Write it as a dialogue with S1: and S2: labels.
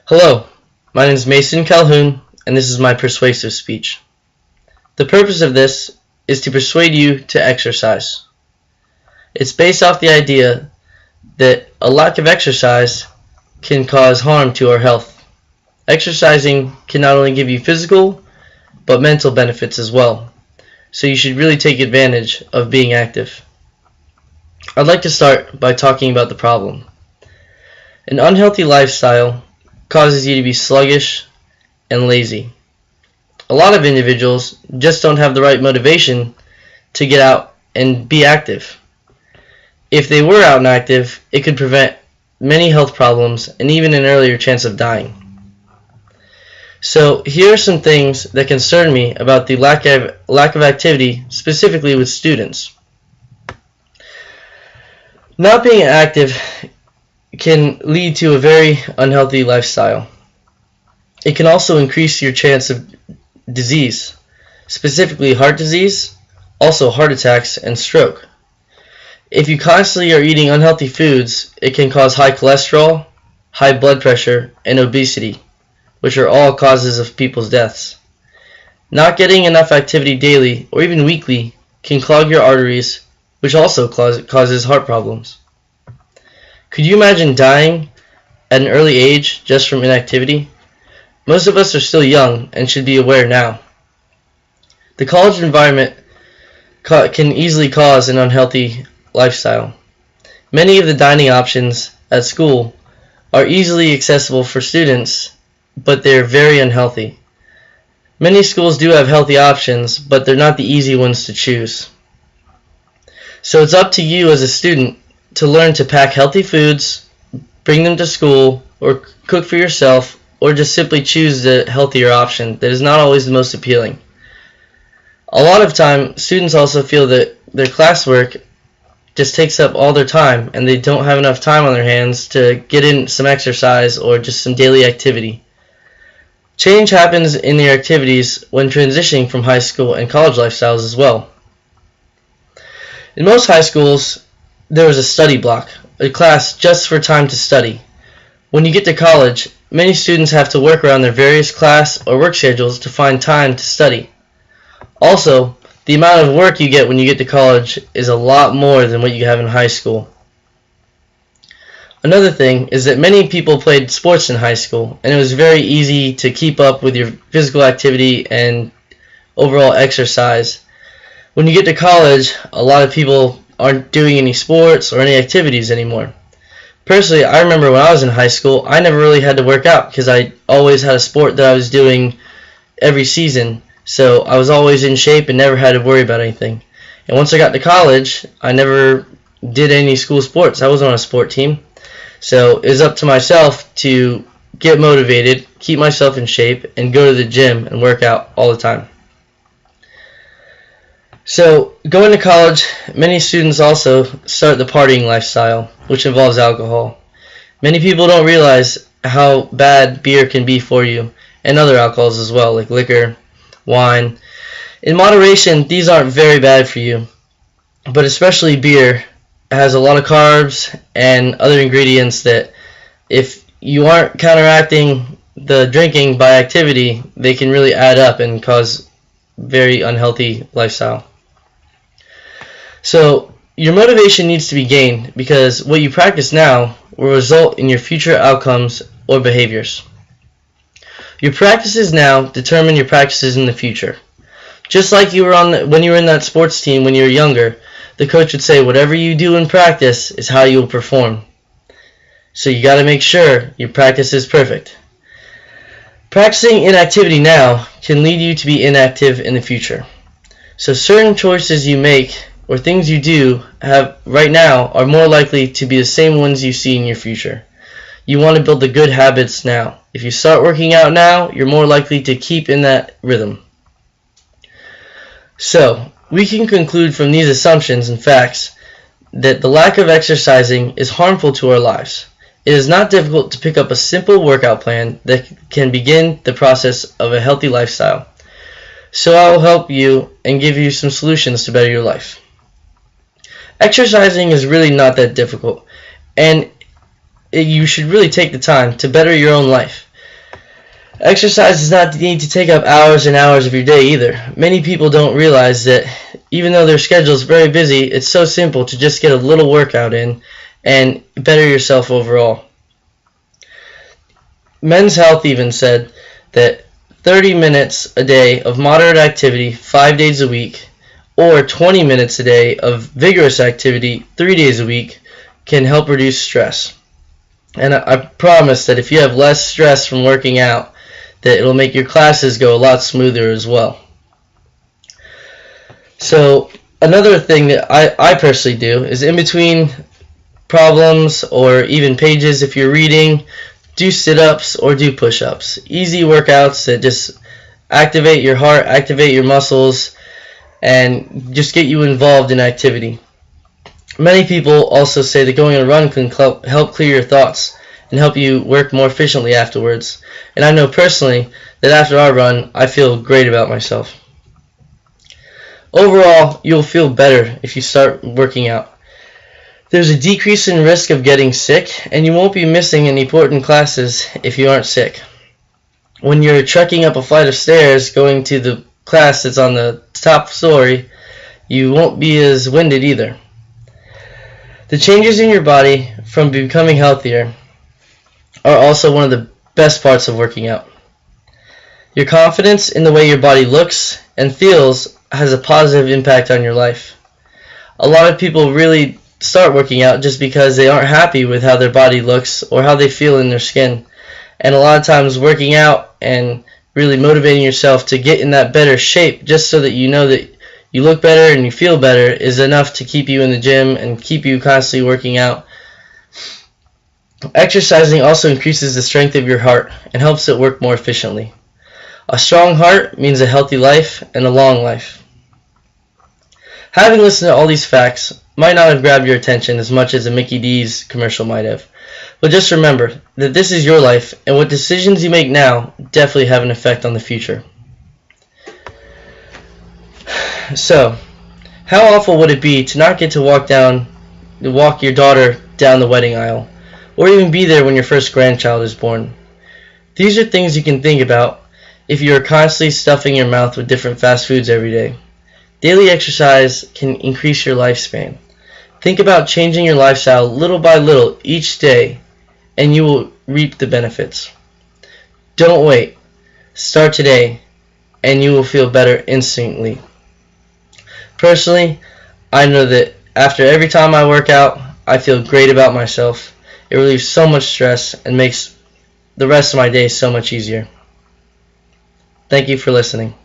S1: Hello, my name is Mason Calhoun, and this is my persuasive speech. The purpose of this is to persuade you to exercise. It's based off the idea that a lack of exercise can cause harm to our health. Exercising can not only give you physical, but mental benefits as well, so you should really take advantage of being active. I'd like to start by talking about the problem. An unhealthy lifestyle causes you to be sluggish and lazy. A lot of individuals just don't have the right motivation to get out and be active. If they were out and active, it could prevent many health problems and even an earlier chance of dying. So here are some things that concern me about the lack of activity, specifically with students. Not being active can lead to a very unhealthy lifestyle. It can also increase your chance of disease, specifically heart disease, also heart attacks and stroke. If you constantly are eating unhealthy foods, it can cause high cholesterol, high blood pressure, and obesity, which are all causes of people's deaths. Not getting enough activity daily or even weekly can clog your arteries, which also causes heart problems. Could you imagine dying at an early age just from inactivity? Most of us are still young and should be aware now. The college environment can easily cause an unhealthy lifestyle. Many of the dining options at school are easily accessible for students, but they're very unhealthy. Many schools do have healthy options, but they're not the easy ones to choose. So it's up to you as a student to learn to pack healthy foods, bring them to school, or cook for yourself, or just simply choose the healthier option that is not always the most appealing. A lot of time, students also feel that their classwork just takes up all their time and they don't have enough time on their hands to get in some exercise or just some daily activity. Change happens in their activities when transitioning from high school and college lifestyles as well. In most high schools, there was a study block, a class just for time to study. When you get to college, many students have to work around their various class or work schedules to find time to study. Also, the amount of work you get when you get to college is a lot more than what you have in high school. Another thing is that many people played sports in high school, and it was very easy to keep up with your physical activity and overall exercise. When you get to college, a lot of people aren't doing any sports or any activities anymore. Personally, I remember when I was in high school, I never really had to work out because I always had a sport that I was doing every season. So I was always in shape and never had to worry about anything. And once I got to college, I never did any school sports. I wasn't on a sport team. So it was up to myself to get motivated, keep myself in shape, and go to the gym and work out all the time. So going to college, many students also start the partying lifestyle, which involves alcohol. Many people don't realize how bad beer can be for you, and other alcohols as well, like liquor, wine. In moderation, these aren't very bad for you, but especially beer has a lot of carbs and other ingredients that if you aren't counteracting the drinking by activity, they can really add up and cause very unhealthy lifestyle. So your motivation needs to be gained because what you practice now will result in your future outcomes or behaviors. Your practices now determine your practices in the future. Just like you were when you were in that sports team when you were younger, the coach would say whatever you do in practice is how you will perform. So you got to make sure your practice is perfect. Practicing inactivity now can lead you to be inactive in the future. So certain choices you make or things you do have right now are more likely to be the same ones you see in your future. You want to build the good habits now. If you start working out now, you're more likely to keep in that rhythm. So, we can conclude from these assumptions and facts that the lack of exercising is harmful to our lives. It is not difficult to pick up a simple workout plan that can begin the process of a healthy lifestyle. So I will help you and give you some solutions to better your life. Exercising is really not that difficult, and you should really take the time to better your own life. Exercise does not need to take up hours and hours of your day either. Many people don't realize that even though their schedule is very busy, it's so simple to just get a little workout in and better yourself overall. Men's Health even said that 30 minutes a day of moderate activity 5 days a week or 20 minutes a day of vigorous activity 3 days a week can help reduce stress. And I promise that if you have less stress from working out, that it'll make your classes go a lot smoother as well. So another thing that I personally do is in between problems or even pages, if you're reading, do sit-ups or do push-ups. Easy workouts that just activate your heart, activate your muscles, and just get you involved in activity. Many people also say that going on a run can help clear your thoughts and help you work more efficiently afterwards. And I know personally that after our run, I feel great about myself. Overall, you'll feel better if you start working out. There's a decrease in risk of getting sick, and you won't be missing any important classes if you aren't sick. When you're trekking up a flight of stairs going to the class that's on the top story, you won't be as winded either. The changes in your body from becoming healthier are also one of the best parts of working out. Your confidence in the way your body looks and feels has a positive impact on your life. A lot of people really start working out just because they aren't happy with how their body looks or how they feel in their skin. And a lot of times working out and really motivating yourself to get in that better shape just so that you know that you look better and you feel better is enough to keep you in the gym and keep you constantly working out. Exercising also increases the strength of your heart and helps it work more efficiently. A strong heart means a healthy life and a long life. Having listened to all these facts might not have grabbed your attention as much as a Mickey D's commercial might have. But just remember that this is your life, and what decisions you make now definitely have an effect on the future. So, how awful would it be to not get to walk your daughter down the wedding aisle, or even be there when your first grandchild is born? These are things you can think about if you are constantly stuffing your mouth with different fast foods every day. Daily exercise can increase your lifespan. Think about changing your lifestyle little by little each day, and you will reap the benefits. Don't wait. Start today, and you will feel better instantly. Personally, I know that after every time I work out, I feel great about myself. It relieves so much stress and makes the rest of my day so much easier. Thank you for listening.